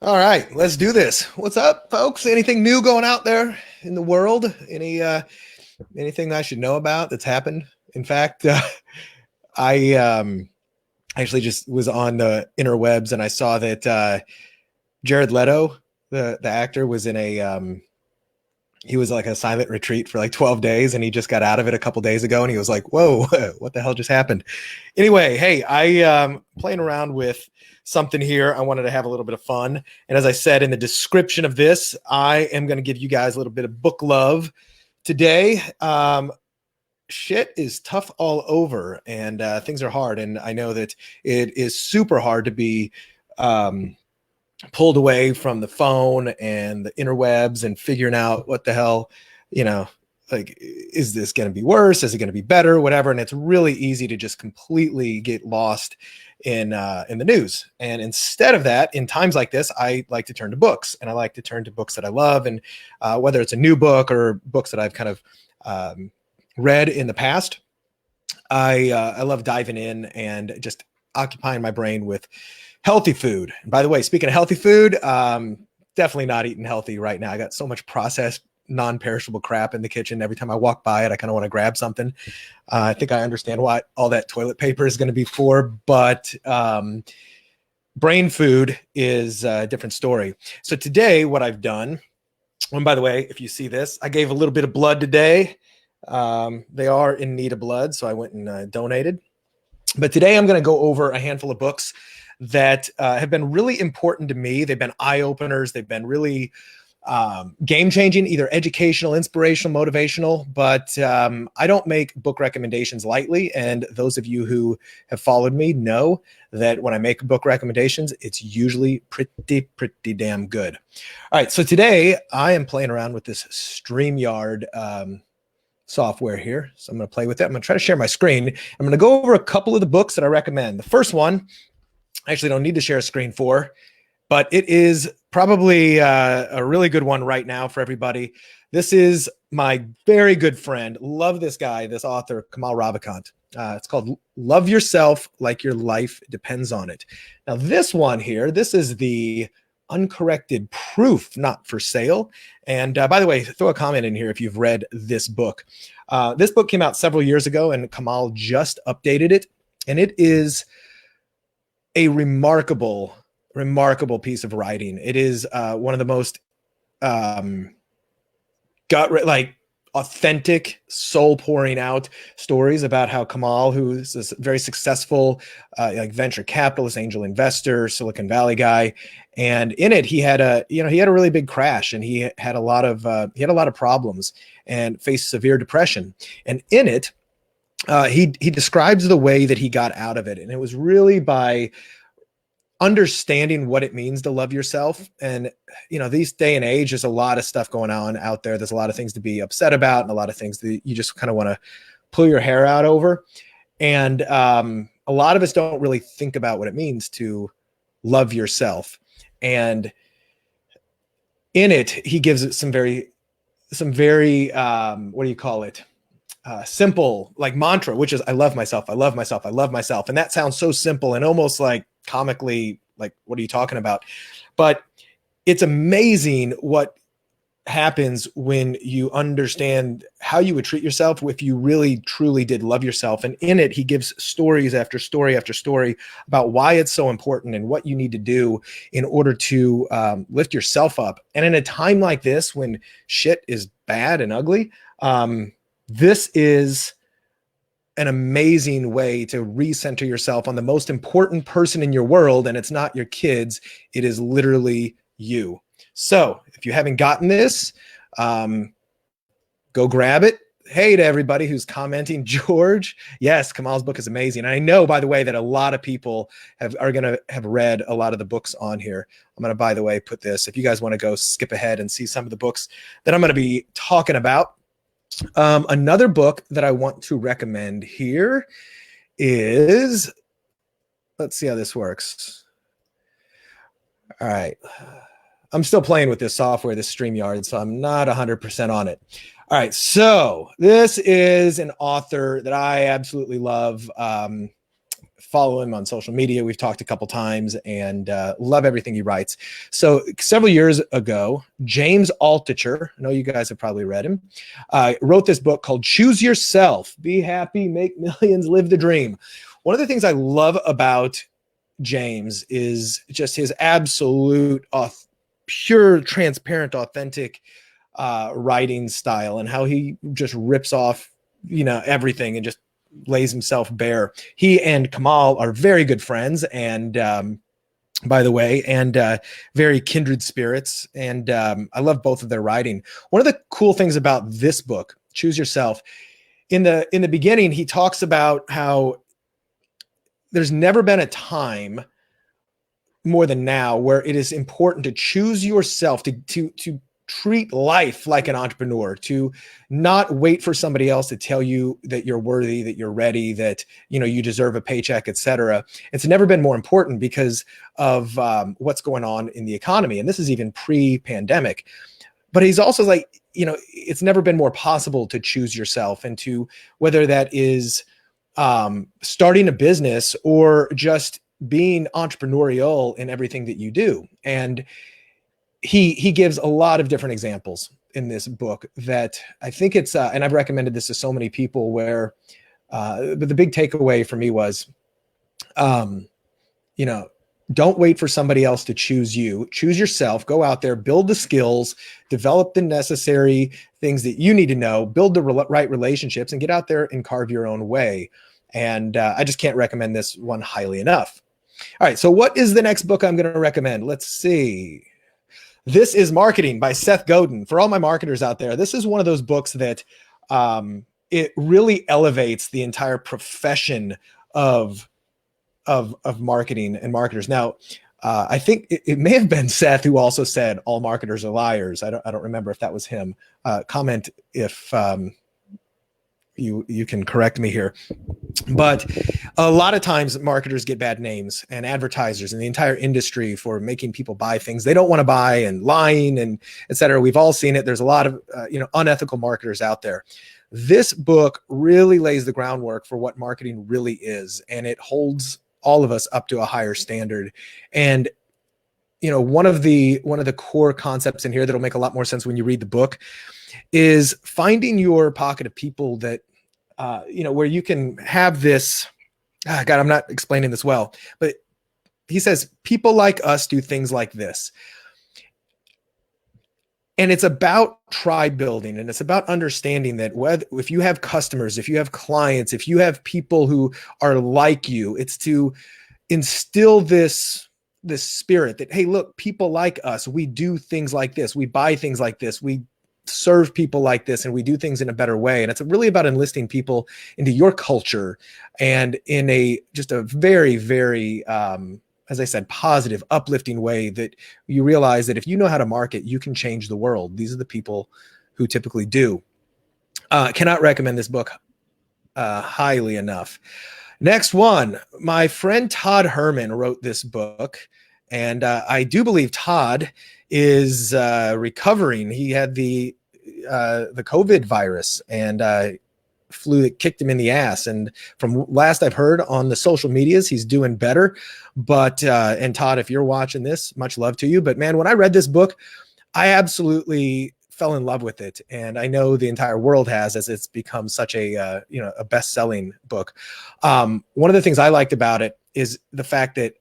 All right, let's do this. What's up, folks? Anything new going out there in the world? Anything I should know about that's happened? In fact, I actually just was on the interwebs and I saw that Jared Leto, the actor, was in a he was like a silent retreat for like 12 days and he just got out of it a couple days ago and he was like, whoa, what the hell just happened? Anyway, hey, I playing around with something here. I wanted to have a little bit of fun. And as I said in the description of this, I am going to give you guys a little bit of book love today. Shit is tough all over and things are hard. And I know that it is super hard to be pulled away from the phone and the interwebs and figuring out what the hell, like, is this going to be worse? Is it going to be better? Whatever. And it's really easy to just completely get lost in the news. And instead of that, in times like this, I like to turn to books, and I like to turn to books that I love. And whether it's a new book or books that I've kind of read in the past, I love diving in and just occupying my brain with healthy food. And by the way, speaking of healthy food, definitely not eating healthy right now. I got so much processed, non-perishable crap in the kitchen. Every time I walk by it, I kind of want to grab something. I think I understand what all that toilet paper is going to be for, but brain food is a different story. So today, what I've done, and by the way, if you see this, I gave a little bit of blood today. They are in need of blood, so I went and donated. But today I'm going to go over a handful of books that have been really important to me. They've been eye-openers. They've been really game-changing, either educational, inspirational, motivational. But I don't make book recommendations lightly. And those of you who have followed me know that when I make book recommendations, it's usually pretty damn good. All right, so today I am playing around with this StreamYard software here. So I'm going to play with it. I'm going to try to share my screen. I'm going to go over a couple of the books that I recommend. The first one, I actually don't need to share a screen for, but it is probably a really good one right now for everybody. This is my very good friend. Love this guy, this author, Kamal Ravikant. It's called Love Yourself Like Your Life Depends on It. Now, this one here, this is the uncorrected proof, not for sale. And by the way, throw a comment in here if you've read this book. This book came out several years ago and Kamal just updated it. And it is a remarkable piece of writing. It is one of the most authentic, soul pouring out stories about how Kamal, who is this very successful venture capitalist, angel investor, Silicon Valley guy, and in it he had a really big crash, and he had a lot of problems and faced severe depression. And in it, he describes the way that he got out of it, and it was really by understanding what it means to love yourself. And these day and age, there's a lot of stuff going on out there. There's a lot of things to be upset about and a lot of things that you just kind of want to pull your hair out over. And a lot of us don't really think about what it means to love yourself. And in it, he gives it some very what do you call it? Simple, like mantra, which is, I love myself, I love myself, I love myself. And that sounds so simple and almost like comically, like, what are you talking about? But it's amazing what happens when you understand how you would treat yourself if you really truly did love yourself. And in it, he gives stories after story after story about why it's so important and what you need to do in order to lift yourself up. And in a time like this, when shit is bad and ugly, this is an amazing way to recenter yourself on the most important person in your world. And it's not your kids. It is literally you. So if you haven't gotten this, go grab it. Hey to everybody who's commenting, George. Yes, Kamal's book is amazing. And I know, by the way, that a lot of people are going to have read a lot of the books on here. I'm going to, by the way, put this, if you guys want to go skip ahead and see some of the books that I'm going to be talking about. Another book that I want to recommend here is, let's see how this works. All right. I'm still playing with this software, this StreamYard, so I'm not 100% on it. All right. So this is an author that I absolutely love. follow him on social media. We've talked a couple times, and love everything he writes. So several years ago, James Altucher, I know you guys have probably read him, wrote this book called Choose Yourself, Be Happy, Make Millions, Live the Dream. One of the things I love about James is just his absolute pure, transparent, authentic writing style, and how he just rips off, everything and just lays himself bare. He and Kamal are very good friends, and by the way, and very kindred spirits. And I love both of their writing. One of the cool things about this book, Choose Yourself, in the beginning, he talks about how there's never been a time more than now where it is important to choose yourself, to treat life like an entrepreneur, to not wait for somebody else to tell you that you're worthy, that you're ready, that you deserve a paycheck, etc. It's never been more important because of what's going on in the economy, and this is even pre-pandemic. But he's also like, it's never been more possible to choose yourself, and to, whether that is starting a business or just being entrepreneurial in everything that you do. And he gives a lot of different examples in this book that I think it's, and I've recommended this to so many people, where, but the big takeaway for me was, don't wait for somebody else to choose you. Choose yourself, go out there, build the skills, develop the necessary things that you need to know, build the right relationships, and get out there and carve your own way. And I just can't recommend this one highly enough. All right, so what is the next book I'm going to recommend? Let's see. This is Marketing by Seth Godin. For all my marketers out there, this is one of those books that it really elevates the entire profession of marketing and marketers. Now, I think it may have been Seth who also said all marketers are liars. I don't remember if that was him. Comment if you can correct me here. But a lot of times marketers get bad names, and advertisers and the entire industry, for making people buy things they don't want to buy, and lying, and et cetera. We've all seen it. There's a lot of unethical marketers out there. This book really lays the groundwork for what marketing really is, and it holds all of us up to a higher standard. And one of the core concepts in here that'll make a lot more sense when you read the book is finding your pocket of people that where you can have this, God, I'm not explaining this well, but he says, people like us do things like this. And it's about tribe building, and it's about understanding that if you have customers, if you have clients, if you have people who are like you, it's to instill this spirit that, hey, look, people like us, we do things like this, we buy things like this, we serve people like this, and we do things in a better way. And it's really about enlisting people into your culture, and in just a very, very, as I said, positive, uplifting way, that you realize that if you know how to market, you can change the world. These are the people who typically do. Cannot recommend this book highly enough. Next one, my friend Todd Herman wrote this book, and I do believe Todd is recovering. He had the COVID virus and flu that kicked him in the ass. And from last I've heard on the social medias, he's doing better. But and Todd, if you're watching this, much love to you. But man, when I read this book, I absolutely fell in love with it, and I know the entire world has, as it's become such a a best-selling book. One of the things I liked about it is the fact that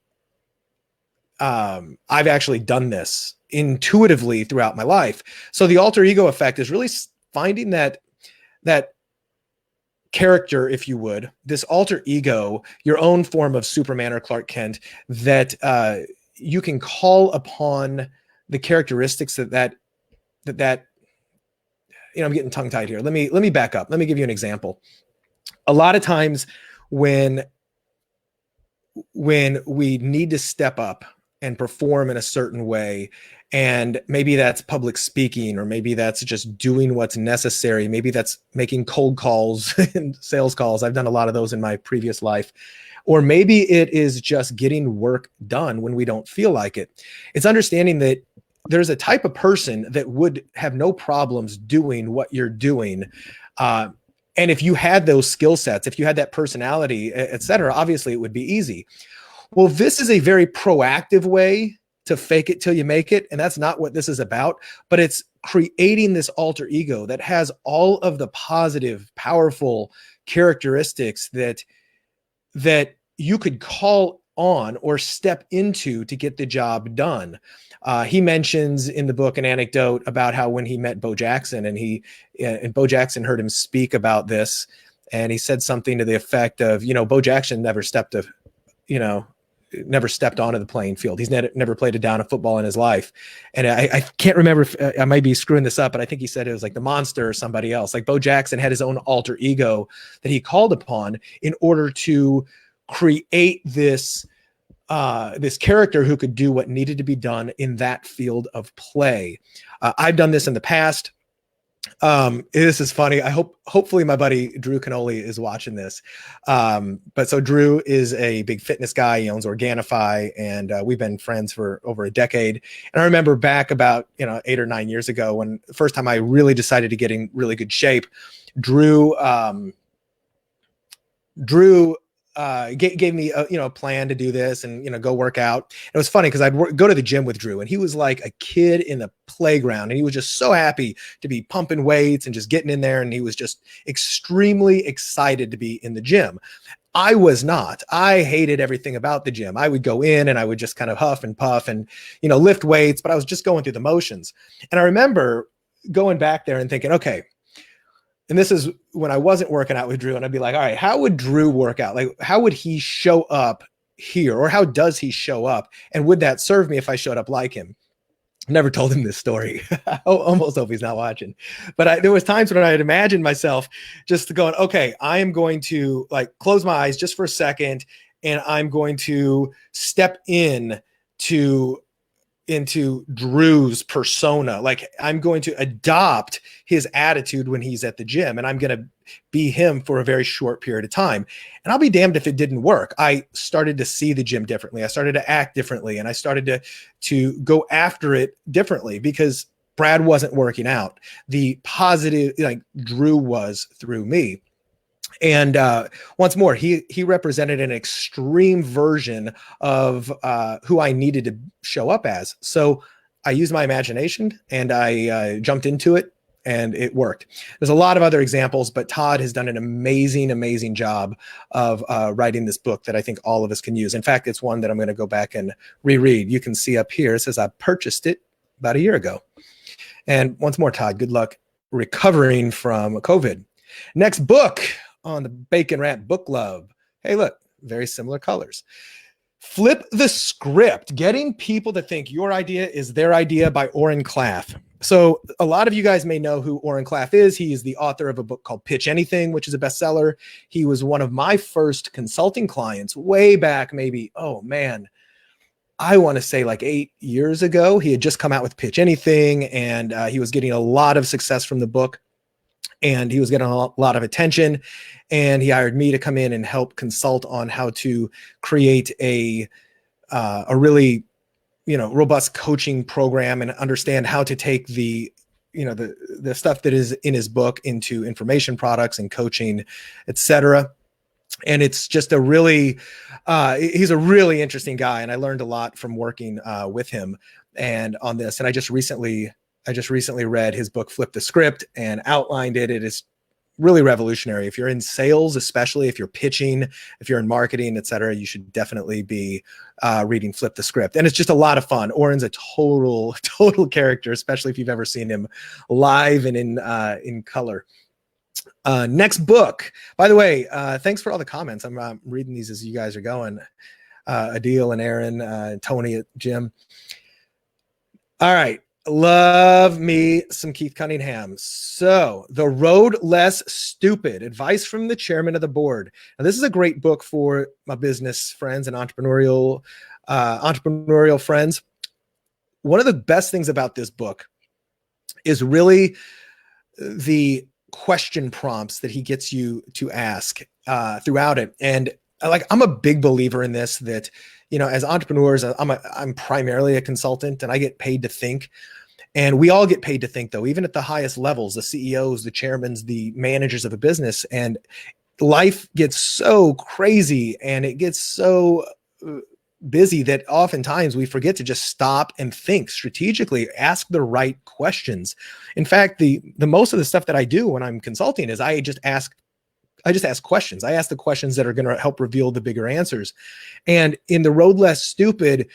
I've actually done this intuitively throughout my life. So the alter ego effect is really finding that character, if you would, this alter ego, your own form of Superman or Clark Kent, that you can call upon the characteristics that I'm getting tongue tied here. Let me back up. Let me give you an example. A lot of times when we need to step up and perform in a certain way, and maybe that's public speaking, or maybe that's just doing what's necessary. Maybe that's making cold calls and sales calls. I've done a lot of those in my previous life. Or maybe it is just getting work done when we don't feel like it. It's understanding that there's a type of person that would have no problems doing what you're doing. And if you had those skill sets, if you had that personality, et cetera, obviously it would be easy. Well, this is a very proactive way to fake it till you make it. And that's not what this is about, but it's creating this alter ego that has all of the positive, powerful characteristics that you could call on or step into to get the job done. He mentions in the book an anecdote about how when he met Bo Jackson, and Bo Jackson heard him speak about this, and he said something to the effect of, Bo Jackson never stepped onto the playing field. He's never played a down of football in his life. And I can't remember if I might be screwing this up, but I think he said it was like the Monster or somebody else. Like Bo Jackson had his own alter ego that he called upon in order to create this character who could do what needed to be done in that field of play. I've done this in the past. This is funny. Hopefully my buddy Drew Canoli is watching this. But so Drew is a big fitness guy. He owns Organifi, and we've been friends for over a decade. And I remember back about 8 or 9 years ago, when the first time I really decided to get in really good shape, Drew gave me a plan to do this and go work out. And it was funny because I'd go to the gym with Drew, and he was like a kid in the playground, and he was just so happy to be pumping weights and just getting in there. And he was just extremely excited to be in the gym. I was not. I hated everything about the gym. I would go in and I would just kind of huff and puff and, lift weights, but I was just going through the motions. And I remember going back there and thinking, okay, and this is when I wasn't working out with Drew, and I'd be like, all right, how would Drew work out? Like, how would he show up here? Or how does he show up? And would that serve me if I showed up like him? Never told him this story. I almost hope he's not watching. But there was times when I had imagined myself just going, okay, I am going to like close my eyes just for a second, and I'm going to step into Drew's persona. Like, I'm going to adopt his attitude when he's at the gym, and I'm going to be him for a very short period of time. And I'll be damned if it didn't work. I started to see the gym differently. I started to act differently, and I started to go after it differently because Brad wasn't working out. The positive, like Drew was through me. And once more, he represented an extreme version of who I needed to show up as. So I used my imagination and I jumped into it, and it worked. There's a lot of other examples, but Todd has done an amazing, amazing job of writing this book that I think all of us can use. In fact, it's one that I'm going to go back and reread. You can see up here, it says I purchased it about a year ago. And once more, Todd, good luck recovering from COVID. Next book on the Bacon Wrap Book Club. Hey, look, very similar colors. Flip the Script, Getting People to Think Your Idea is Their Idea by Oren Klaff. So a lot of you guys may know who Oren Klaff is. He is the author of a book called Pitch Anything, which is a bestseller. He was one of my first consulting clients way back, maybe, I want to say like 8 years ago. He had just come out with Pitch Anything, and he was getting a lot of success from the book. And he was getting a lot of attention, and he hired me to come in and help consult on how to create a really, robust coaching program and understand how to take the stuff that is in his book into information products and coaching, etc. And it's just he's a really interesting guy, and I learned a lot from working with him and on this. And I just recently read his book, Flip the Script, and outlined it. It is really revolutionary. If you're in sales, especially if you're pitching, if you're in marketing, et cetera, you should definitely be reading Flip the Script. And it's just a lot of fun. Oren's a total character, especially if you've ever seen him live and in color. Next book. By the way, thanks for all the comments. I'm reading these as you guys are going. Adil and Aaron, Tony, Jim. All right. Love me some Keith Cunningham. So, The Road Less Stupid, Advice from the Chairman of the Board. Now, this is a great book for my business friends and entrepreneurial friends. One of the best things about this book is really the question prompts that he gets you to ask throughout it. And I'm a big believer in this, that, as entrepreneurs, I'm primarily a consultant, and I get paid to think. And we all get paid to think, though, even at the highest levels, the CEOs, the chairmen, the managers of a business. And life gets so crazy and it gets so busy that oftentimes we forget to just stop and think strategically, ask the right questions. In fact, the most of the stuff that I do when I'm consulting is I just ask questions. I ask the questions that are going to help reveal the bigger answers. And in The Road Less Stupid,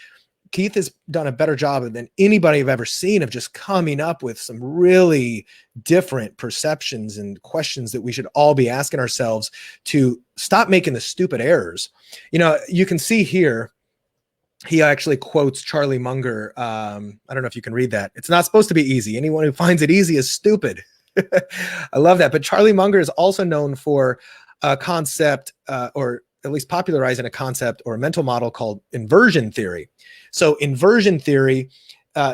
Keith has done a better job than anybody I've ever seen of just coming up with some really different perceptions and questions that we should all be asking ourselves to stop making the stupid errors. You know, you can see here, he actually quotes Charlie Munger. I don't know if you can read that. It's not supposed to be easy. Anyone who finds it easy is stupid. I love that. But Charlie Munger is also known for a concept, or at least popularizing a concept or a mental model called inversion theory. So inversion theory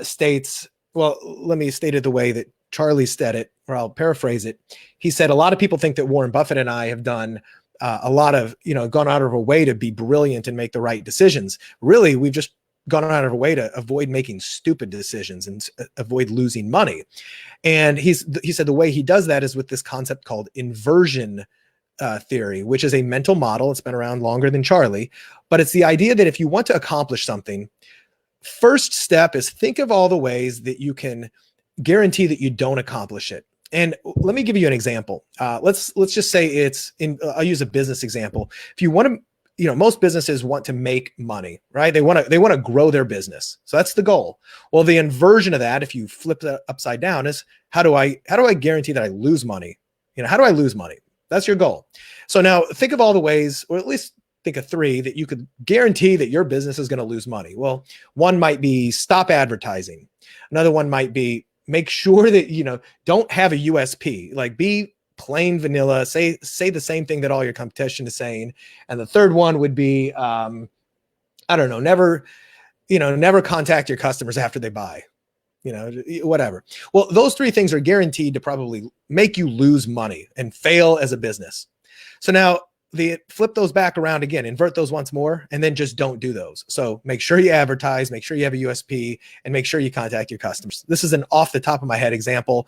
states, well, let me state it the way that Charlie said it, or I'll paraphrase it. He said, a lot of people think that Warren Buffett and I have done a lot of, gone out of our way to be brilliant and make the right decisions. Really, we've just gone out of our way to avoid making stupid decisions and avoid losing money. And he said the way he does that is with this concept called inversion theory, which is a mental model. It's been around longer than Charlie, but it's the idea that if you want to accomplish something, first step is think of all the ways that you can guarantee that you don't accomplish it. And let me give you an example. Let's just say I'll use a business example. If you want to, most businesses want to make money, right? They want to grow their business. So that's the goal. Well, the inversion of that, if you flip that upside down, is how do I guarantee that I lose money? How do I lose money? That's your goal. So now think of all the ways, or at least think of 3 that you could guarantee that your business is going to lose money. Well, one might be stop advertising. Another one might be make sure that, don't have a USP, like be plain vanilla, say the same thing that all your competition is saying. And the third one would be, I don't know, never contact your customers after they buy, whatever. Well, those 3 things are guaranteed to probably make you lose money and fail as a business. So now flip those back around again, invert those once more, and then just don't do those. So make sure you advertise, make sure you have a USP, and make sure you contact your customers. This is an off the top of my head example,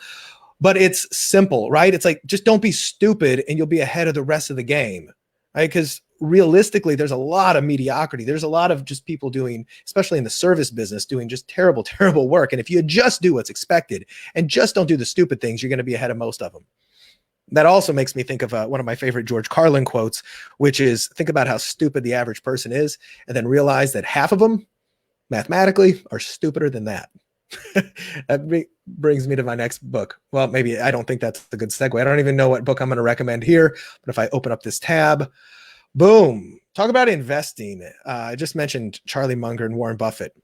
but it's simple, right? It's like, just don't be stupid and you'll be ahead of the rest of the game, right? Because realistically, there's a lot of mediocrity. There's a lot of just people doing, especially in the service business, doing just terrible, terrible work. And if you just do what's expected and just don't do the stupid things, you're going to be ahead of most of them. That also makes me think of one of my favorite George Carlin quotes, which is, think about how stupid the average person is, and then realize that half of them, mathematically, are stupider than that. That brings me to my next book. Well, maybe I don't think that's a good segue. I don't even know what book I'm going to recommend here, but if I open up this tab, boom, talk about investing. I just mentioned Charlie Munger and Warren Buffett.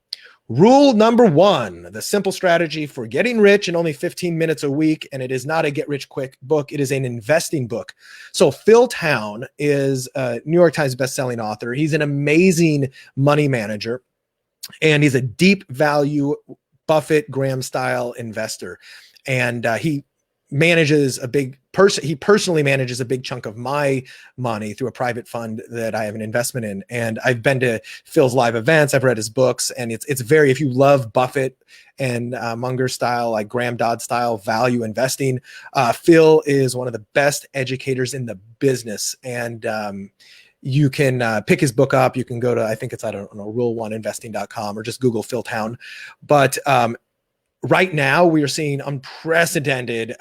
Rule number 1, the simple strategy for getting rich in only 15 minutes a week. And it is not a get rich quick book. It is an investing book. So Phil Town is a New York Times bestselling author. He's an amazing money manager, and he's a deep value Buffett Graham style investor. And he manages he personally manages a big chunk of my money through a private fund that I have an investment in. And I've been to Phil's live events. I've read his books, and it's very, if you love Buffett and Munger style, like Graham Dodd style value investing, Phil is one of the best educators in the business. And you can pick his book up. You can go to, I think it's, I don't know, rule1investing.com, or just Google Phil Town. But right now we are seeing unprecedented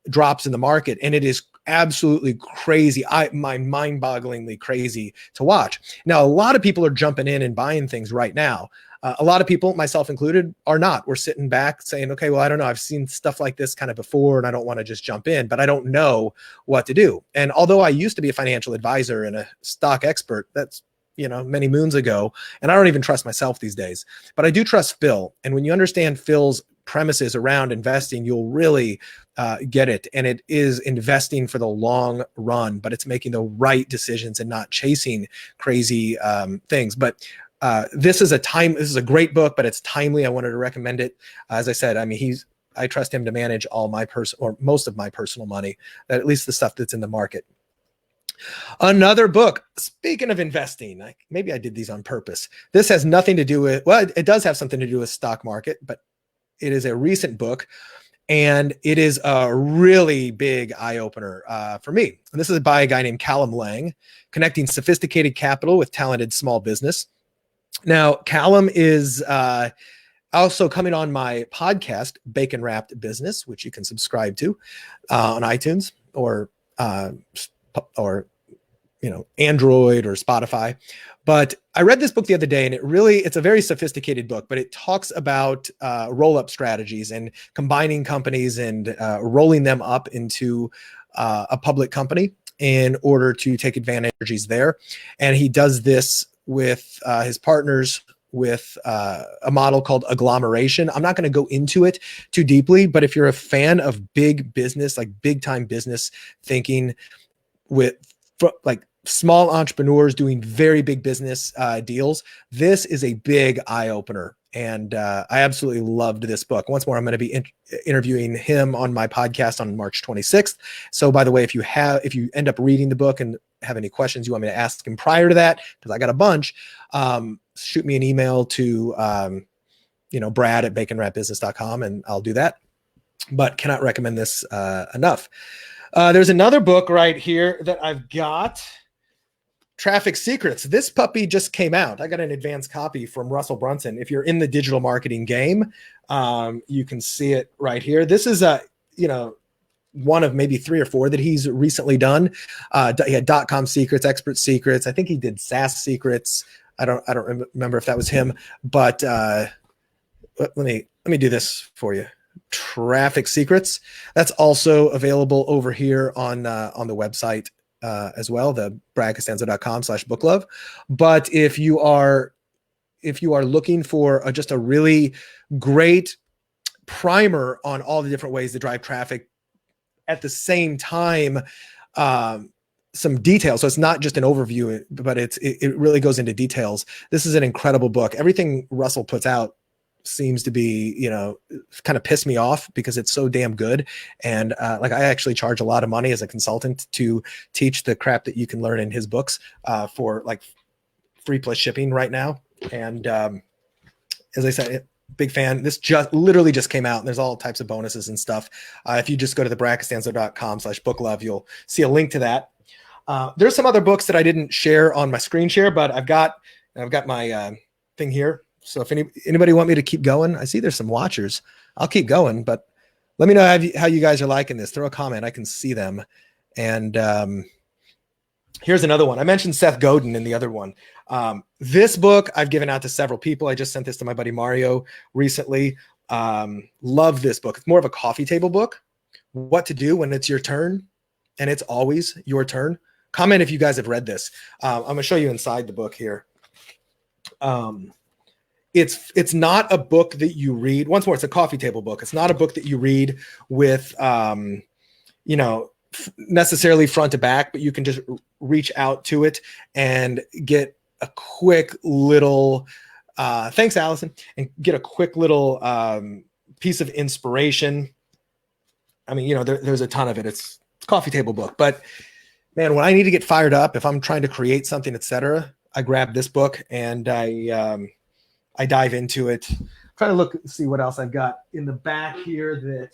drops in the market, and it is absolutely crazy. Mind-bogglingly crazy to watch. Now, a lot of people are jumping in and buying things right now. A lot of people, myself included, are not. We're sitting back saying, okay, well, I don't know. I've seen stuff like this kind of before, and I don't want to just jump in, but I don't know what to do. And although I used to be a financial advisor and a stock expert, that's many moons ago, and I don't even trust myself these days, but I do trust Phil. And when you understand Phil's premises around investing, you'll really get it. And it is investing for the long run, but it's making the right decisions and not chasing crazy things. But this is a great book, but it's timely. I wanted to recommend it. As I said, I mean, I trust him to manage all my or most of my personal money, at least the stuff that's in the market. Another book, speaking of investing, maybe I did these on purpose. This has nothing to do with, well, it does have something to do with stock market, but it is a recent book, and it is a really big eye-opener for me. And this is by a guy named Callum Lang, Connecting Sophisticated Capital with Talented Small Business. Now, Callum is also coming on my podcast, Bacon Wrapped Business, which you can subscribe to on iTunes or Android or Spotify. But I read this book the other day, and it's a very sophisticated book, but it talks about roll-up strategies and combining companies and rolling them up into a public company in order to take advantages there. And he does this with his partners with a model called agglomeration. I'm not going to go into it too deeply, but if you're a fan of big business, like big time business thinking with like small entrepreneurs doing very big business deals, this is a big eye opener. And I absolutely loved this book. Once more, I'm going to be interviewing him on my podcast on March 26th. So by the way, if you end up reading the book and have any questions you want me to ask him prior to that, because I got a bunch, shoot me an email to brad@baconwrapbusiness.com, and I'll do that. But cannot recommend this enough. There's another book right here that I've got, Traffic Secrets. This puppy just came out. I got an advanced copy from Russell Brunson. If you're in the digital marketing game, you can see it right here. This is one of maybe 3 or 4 that he's recently done. He had .com secrets, expert secrets. I think he did SaaS secrets. I don't remember if that was him, but let me do this for you. Traffic Secrets. That's also available over here on the website as well, the bradcostanzo.com/booklove. But if you are looking for just a really great primer on all the different ways to drive traffic, at the same time, some details. So it's not just an overview, but it really goes into details. This is an incredible book. Everything Russell puts out seems to be, kind of piss me off because it's so damn good. And I actually charge a lot of money as a consultant to teach the crap that you can learn in his books for like free plus shipping right now. And as I said, big fan. This literally just came out, and there's all types of bonuses and stuff. If you just go to the bradcostanzo.com/booklove, you'll see a link to that. There's some other books that I didn't share on my screen share, but I've got my thing here. So if anybody want me to keep going, I see there's some watchers. I'll keep going, but let me know how you guys are liking this. Throw a comment. I can see them. And here's another one. I mentioned Seth Godin in the other one. This book I've given out to several people. I just sent this to my buddy Mario recently. Love this book. It's more of a coffee table book. What to do when it's your turn, and it's always your turn. Comment if you guys have read this. I'm going to show you inside the book here. It's not a book that you read. Once more, it's a coffee table book. It's not a book that you read with, necessarily front to back, but you can just reach out to it and get a quick little, thanks, Allison, and get a quick little piece of inspiration. I mean, there's a ton of it. It's a coffee table book, but man, when I need to get fired up, if I'm trying to create something, etc., I grab this book and I dive into it. I'm trying to see what else I've got in the back here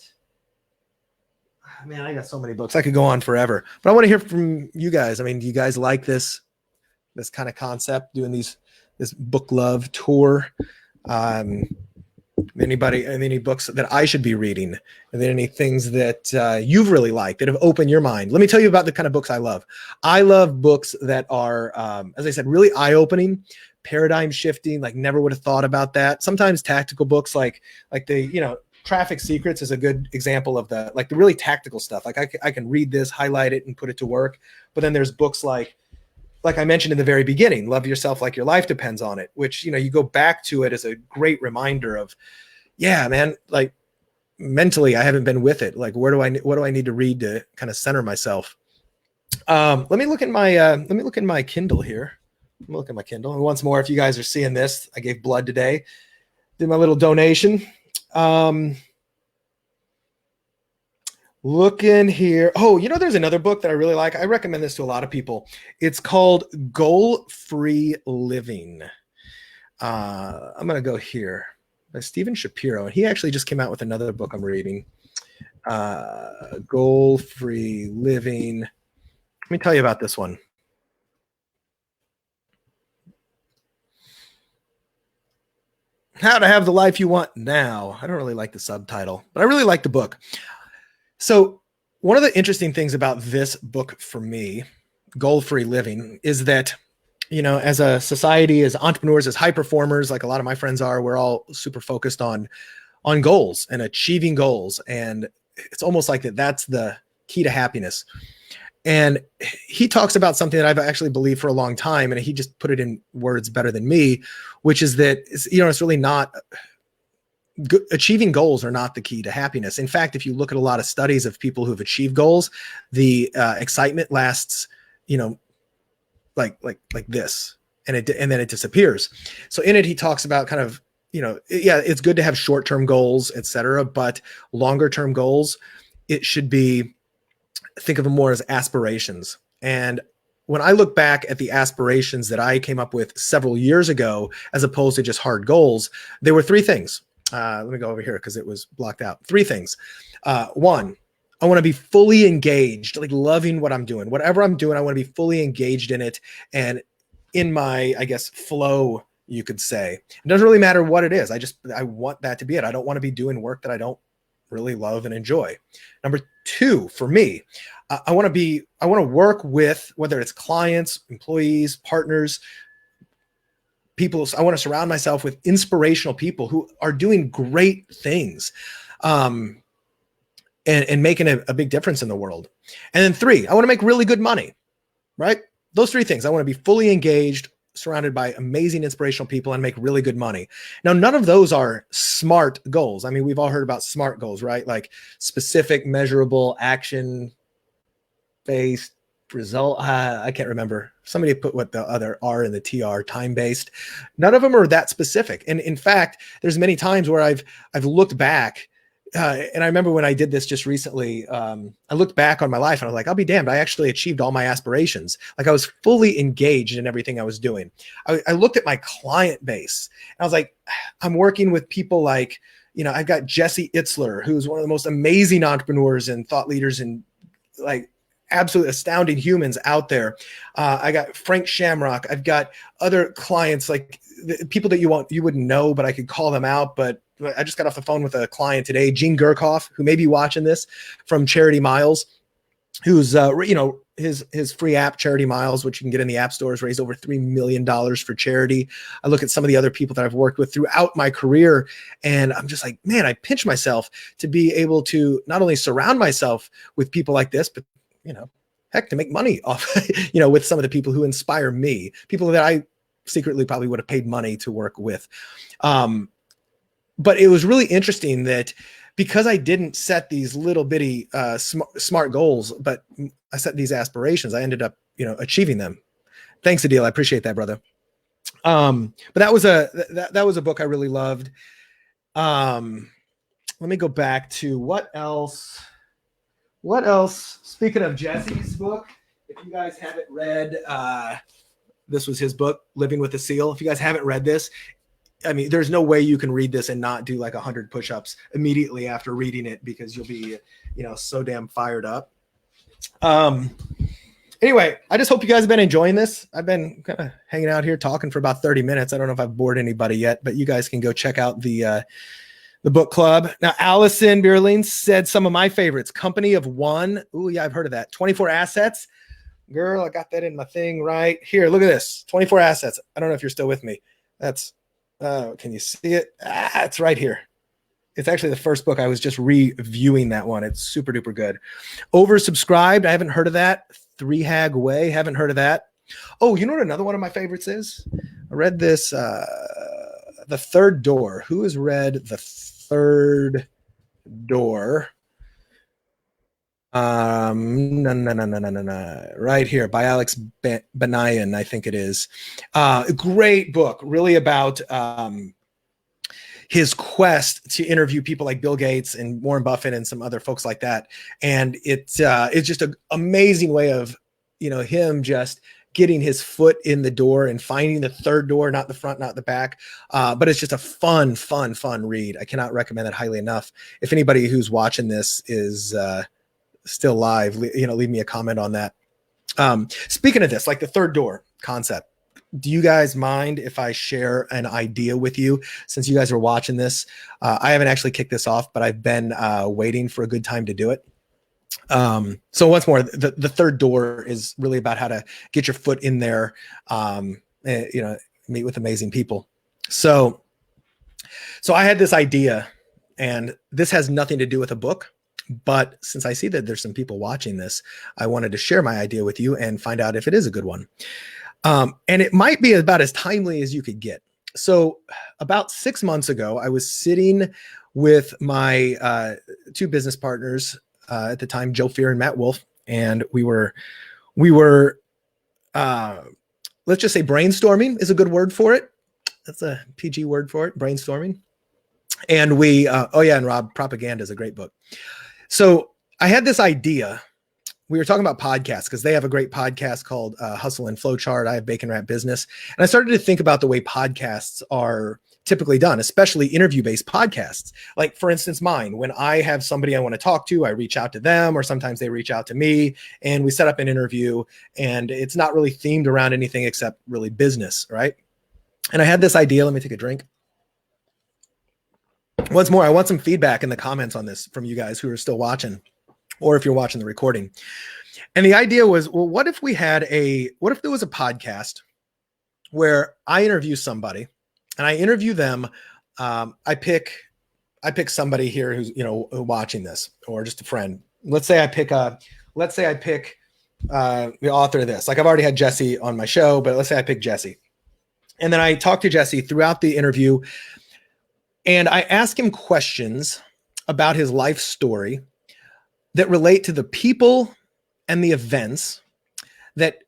man, I got so many books. I could go on forever, but I want to hear from you guys. I mean, do you guys like this kind of concept, doing this book love tour? Any books that I should be reading? Are there any things that you've really liked that have opened your mind? Let me tell you about the kind of books I love. I love books that are, as I said, really eye-opening, paradigm shifting, like never would have thought about that. Sometimes tactical books like the, Traffic Secrets is a good example of the really tactical stuff. Like I can read this, highlight it, and put it to work. But then there's books like I mentioned in the very beginning, Love Yourself Like Your Life Depends on It, which, you go back to it as a great reminder of, yeah, man, like mentally I haven't been with it. Like, what do I need to read to kind of center myself? Let me look in my Kindle here. Let me look at my Kindle. And once more, if you guys are seeing this, I gave blood today. Did my little donation. Look in here. Oh, there's another book that I really like. I recommend this to a lot of people. It's called Goal Free Living. I'm going to go here. by Stephen Shapiro. And he actually just came out with another book I'm reading, Goal-Free Living. Let me tell you about this one. How to Have the Life You Want Now. I don't really like the subtitle, but I really like the book. So one of the interesting things about this book for me, Goal-Free Living, is that, as a society, as entrepreneurs, as high performers, like a lot of my friends are, we're all super focused on goals and achieving goals. And it's almost like that's the key to happiness. And he talks about something that I've actually believed for a long time, and he just put it in words better than me, which is that, it's really not achieving goals are not the key to happiness. In fact, if you look at a lot of studies of people who've achieved goals, the excitement lasts, like this, and then it disappears. So in it, he talks about kind of, it's good to have short-term goals, et cetera, but longer-term goals, it should be, think of them more as aspirations. And when I look back at the aspirations that I came up with several years ago, as opposed to just hard goals, there were three things. Let me go over here because it was blocked out. Three things. One, I want to be fully engaged, like loving what I'm doing. Whatever I'm doing, I want to be fully engaged in it and in my, I guess, flow, you could say. It doesn't really matter what it is. I want that to be it. I don't want to be doing work that I don't really love and enjoy. Number two, for me, I want to work with, whether it's clients, employees, partners, people. I want to surround myself with inspirational people who are doing great things, and making a big difference in the world. And then three, I want to make really good money, right? Those three things. I want to be fully engaged, surrounded by amazing, inspirational people, and make really good money. Now, none of those are SMART goals. I mean, we've all heard about SMART goals, right? Like specific, measurable, action-based, result. I can't remember. Somebody put what the other R and the TR, time-based. None of them are that specific. And in fact, there's many times where I've looked back, and I remember when I did this just recently, I looked back on my life and I was like, I'll be damned, I actually achieved all my aspirations. Like, I was fully engaged in everything I was doing. I looked at my client base and I was like, I'm working with people like, I've got Jesse Itzler, who's one of the most amazing entrepreneurs and thought leaders and like absolutely astounding humans out there. I got Frank Shamrock. I've got other clients, like people that you wouldn't know, but I could call them out. But I just got off the phone with a client today, Gene Gurkoff, who may be watching this, from Charity Miles, who's, his free app, Charity Miles, which you can get in the app stores, raised over $3 million for charity. I look at some of the other people that I've worked with throughout my career, and I'm just like, man, I pinch myself to be able to not only surround myself with people like this, but, heck, to make money off, with some of the people who inspire me, people that I secretly probably would have paid money to work with. But it was really interesting that because I didn't set these little bitty smart goals, but I set these aspirations, I ended up, achieving them. Thanks, Adil. I appreciate that, brother. But that was a book I really loved. Let me go back to what else. Speaking of Jesse's book, if you guys haven't read, this was his book, Living with a Seal. If you guys haven't read this, I mean, there's no way you can read this and not do like 100 push-ups immediately after reading it, because you'll be, so damn fired up. Anyway, I just hope you guys have been enjoying this. I've been kind of hanging out here talking for about 30 minutes. I don't know if I've bored anybody yet, but you guys can go check out the book club. Now, Allison Bierling said some of my favorites. Company of One. Ooh, yeah, I've heard of that. 24 Assets. Girl, I got that in my thing right here. Look at this. 24 Assets. I don't know if you're still with me. That's, can you see it? It's right here. It's actually the first book. I was just reviewing that one. It's super duper good. Oversubscribed. I haven't heard of that. Three Hag Way. Haven't heard of that. Oh, you know what another one of my favorites is? I read this, The Third Door. Who has read The Third Door? No. Right here by Alex Benayan, I think it is. A great book, really about his quest to interview people like Bill Gates and Warren Buffett and some other folks like that. And it's just an amazing way of, him just getting his foot in the door and finding the third door, not the front, not the back. But it's just a fun read. I cannot recommend that highly enough. If anybody who's watching this is still live, leave me a comment on that. Speaking of this, like the third door concept, do you guys mind if I share an idea with you since you guys are watching this? I haven't actually kicked this off, but I've been waiting for a good time to do it. So once more, the third door is really about how to get your foot in there, meet with amazing people. So I had this idea, and this has nothing to do with a book, but since I see that there's some people watching this, I wanted to share my idea with you and find out if it is a good one. And it might be about as timely as you could get. So about 6 months ago, I was sitting with my two business partners at the time, Joe Fear and Matt Wolf, and we were let's just say brainstorming is a good word for it. That's a PG word for it, brainstorming. And and Rob, Propaganda is a great book. So I had this idea. We were talking about podcasts because they have a great podcast called Hustle and Flowchart. I have Bacon Wrap Business. And I started to think about the way podcasts are typically done, especially interview-based podcasts. Like, for instance, mine. When I have somebody I want to talk to, I reach out to them, or sometimes they reach out to me, and we set up an interview, and it's not really themed around anything except really business, right? And I had this idea. Let me take a drink. Once more, I want some feedback in the comments on this from you guys who are still watching, or if you're watching the recording. And the idea was, well, what if there was a podcast where I interview somebody and I interview them. I pick somebody here who's, watching this, or just a friend. Let's say I pick the author of this. Like, I've already had Jesse on my show, but let's say I pick Jesse. And then I talk to Jesse throughout the interview, and I ask him questions about his life story that relate to the people and the events that,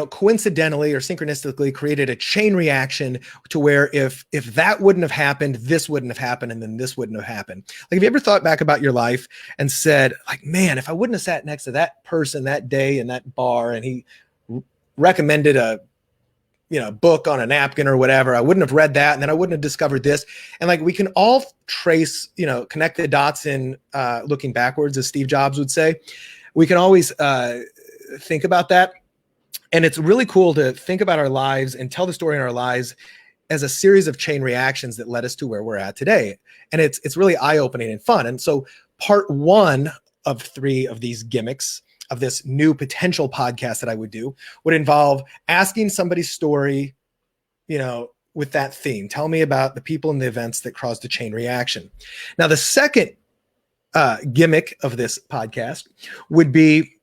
coincidentally or synchronistically created a chain reaction to where if that wouldn't have happened, this wouldn't have happened, and then this wouldn't have happened. Like, have you ever thought back about your life and said, like, man, if I wouldn't have sat next to that person that day in that bar, and he recommended a book on a napkin or whatever, I wouldn't have read that, and then I wouldn't have discovered this. And like, we can all trace, connect the dots in looking backwards, as Steve Jobs would say. We can always think about that. And it's really cool to think about our lives and tell the story in our lives as a series of chain reactions that led us to where we're at today. And it's really eye-opening and fun. And so part 1 of 3 of these gimmicks of this new potential podcast that I would do would involve asking somebody's story, with that theme. Tell me about the people and the events that caused a chain reaction. Now, the second gimmick of this podcast would be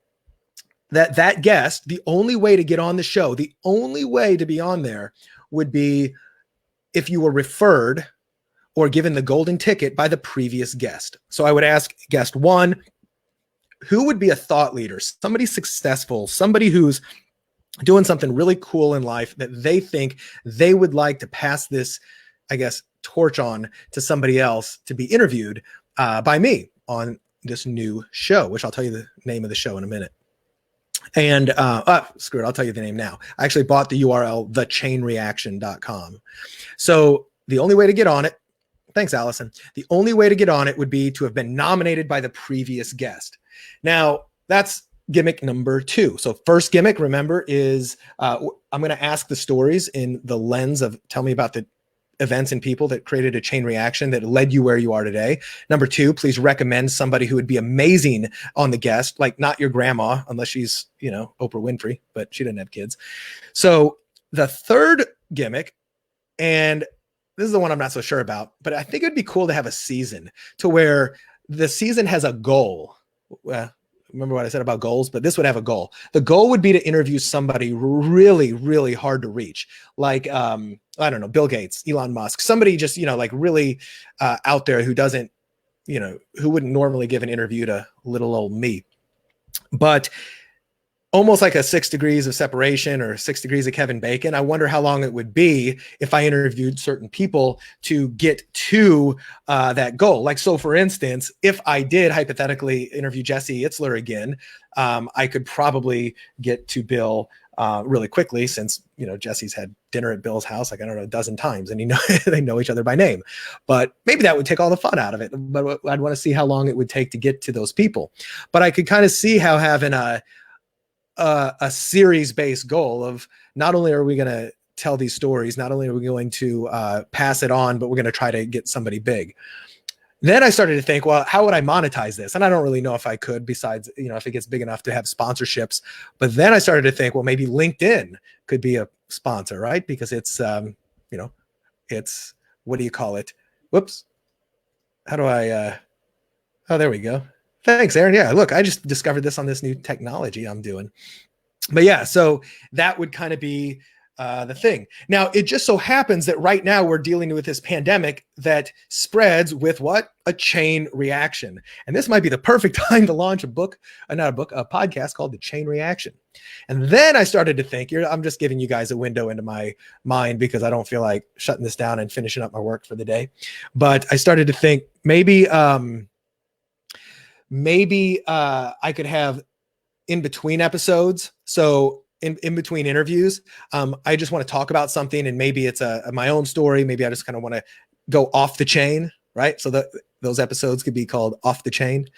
that guest, the only way to get on the show, the only way to be on there would be if you were referred or given the golden ticket by the previous guest. So I would ask guest 1, who would be a thought leader, somebody successful, somebody who's doing something really cool in life that they think they would like to pass this, I guess, torch on to somebody else to be interviewed by me on this new show, which I'll tell you the name of the show in a minute. And screw it, I'll tell you the name now. I actually bought the URL, thechainreaction.com. So the only way to get on it, thanks, Allison. The only way to get on it would be to have been nominated by the previous guest. Now, that's gimmick number 2. So first gimmick, remember, is I'm going to ask the stories in the lens of tell me about the events and people that created a chain reaction that led you where you are today. Number 2, please recommend somebody who would be amazing on the guest, like not your grandma, unless she's, Oprah Winfrey, but she didn't have kids. So the third gimmick, and this is the one I'm not so sure about, but I think it'd be cool to have a season to where the season has a goal. Well, remember what I said about goals, but this would have a goal. The goal would be to interview somebody really, really hard to reach. Like, I don't know, Bill Gates, Elon Musk, somebody just, like really out there who doesn't, who wouldn't normally give an interview to little old me. But almost like a 6 degrees of separation or 6 degrees of Kevin Bacon. I wonder how long it would be if I interviewed certain people to get to that goal. Like, so for instance, if I did hypothetically interview Jesse Itzler again, I could probably get to Bill really quickly, since, you know, Jesse's had dinner at Bill's house, like, I don't know, a dozen times, and they know each other by name. But maybe that would take all the fun out of it. But I'd want to see how long it would take to get to those people. But I could kind of see how having a series-based goal of, not only are we going to tell these stories, not only are we going to pass it on, but we're going to try to get somebody big. Then I started to think, well, how would I monetize this? And I don't really know if I could, besides, you know, if it gets big enough to have sponsorships. But then I started to think, well, maybe LinkedIn could be a sponsor, right? Because it's, you know, it's, what do you call it? Whoops. How do I, oh, there we go. Thanks, Aaron. Yeah, look, I just discovered this on this new technology I'm doing. But yeah, so that would kind of be the thing. Now, it just so happens that right now we're dealing with this pandemic that spreads with what? A chain reaction. And this might be the perfect time to launch a podcast called The Chain Reaction. And then I started to think, I'm just giving you guys a window into my mind because I don't feel like shutting this down and finishing up my work for the day. But I started to think maybe I could have in between episodes. So in between interviews, I just want to talk about something, and maybe it's my own story. Maybe I just kind of want to go off the chain, right? So those episodes could be called Off the Chain,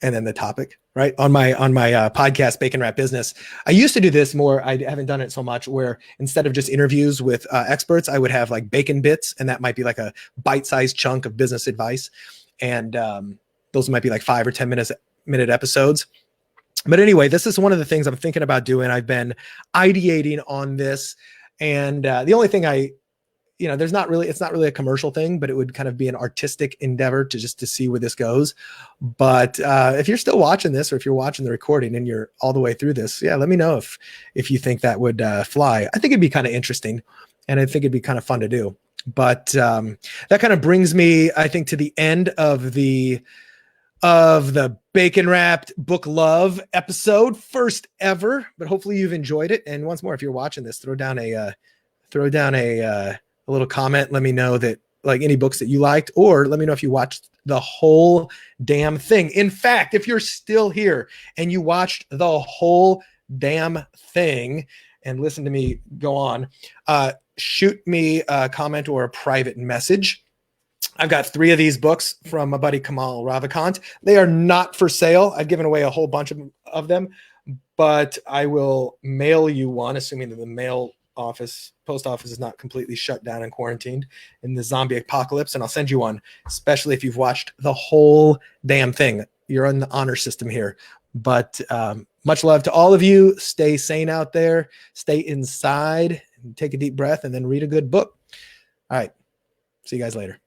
and then the topic, right? On my podcast, Bacon Wrap Business, I used to do this more. I haven't done it so much, where instead of just interviews with experts, I would have like bacon bits, and that might be like a bite-sized chunk of business advice. And those might be like 5 or 10 minute episodes. But anyway, this is one of the things I'm thinking about doing. I've been ideating on this, and the only thing it's not really a commercial thing, but it would kind of be an artistic endeavor to see where this goes. But if you're still watching this, or if you're watching the recording and you're all the way through this, yeah, let me know if you think that would fly. I think it'd be kind of interesting, and I think it'd be kind of fun to do. But that kind of brings me, I think, to the end of the Bacon Wrapped Book Love episode, first ever. But hopefully you've enjoyed it. And once more, if you're watching this, throw down a little comment. Let me know that, like, any books that you liked, or let me know if you watched the whole damn thing. In fact, if you're still here and you watched the whole damn thing and listen to me go on, shoot me a comment or a private message. I've got 3 of these books from my buddy Kamal Ravikant. They are not for sale. I've given away a whole bunch of them, but I will mail you one, assuming that the post office is not completely shut down and quarantined in the zombie apocalypse. And I'll send you one, especially if you've watched the whole damn thing. You're in the honor system here. But much love to all of you. Stay sane out there. Stay inside. Take a deep breath, and then read a good book. All right. See you guys later.